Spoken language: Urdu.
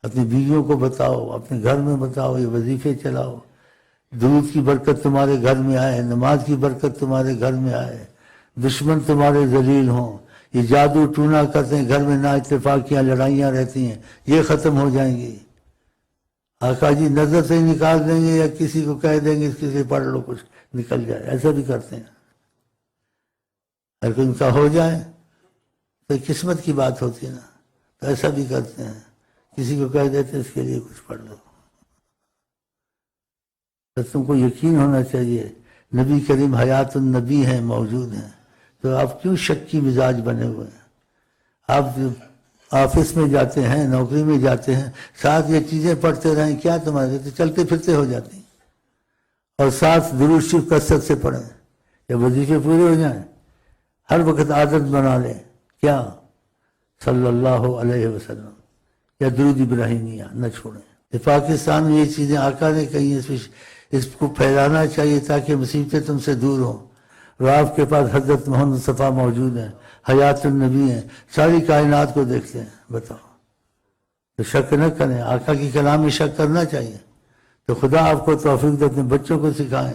اپنی بیویوں کو بتاؤ، اپنے گھر میں بتاؤ، یہ وظیفے چلاؤ، درود کی برکت تمہارے گھر میں آئے، نماز کی برکت تمہارے گھر میں آئے، دشمن تمہارے ذلیل ہوں، یہ جادو ٹونا کرتے ہیں، گھر میں نا اتفاقیاں لڑائیاں رہتی ہیں، یہ ختم ہو جائیں گی۔ آقا جی نظر سے ہی نکال دیں گے یا کسی کو کہہ دیں گے اس کے سے پڑھ لو کچھ نکل جائے، ایسا بھی کرتے ہیں۔ اگر ان کا ہو جائے تو قسمت کی بات ہوتی ہے نا، تو ایسا بھی کرتے ہیں، کسی کو کہہ دیتے اس کے لیے کچھ پڑھ لو۔ تو تم کو یقین ہونا چاہیے نبی کریم حیات النبی ہیں، موجود ہیں، تو آپ کیوں شک کی مزاج بنے ہوئے ہیں؟ آپ آفس میں جاتے ہیں، نوکری میں جاتے ہیں، ساتھ یہ چیزیں پڑھتے رہیں، کیا تمہارے تو چلتے پھرتے ہو جاتی ہیں، اور ساتھ درود شریف کثرت سے پڑھیں، یا وظیفے پورے ہو جائیں، ہر وقت عادت بنا لیں، کیا صلی اللہ علیہ وسلم یا درود ابراہیمیہ نہ چھوڑیں۔ پاکستان میں یہ چیزیں آقا نے کہی ہیں، اس کو پھیلانا چاہیے تاکہ مصیبتیں تم سے دور ہوں۔ اور آپ کے پاس حضرت محمد مصطفیٰ موجود ہیں، حیات النبی ہیں، ساری کائنات کو دیکھتے ہیں، بتاؤ تو شک نہ کریں، آقا کی کلام میں شک کرنا چاہیے۔ تو خدا آپ کو توفیق دے، اپنے بچوں کو سکھائیں،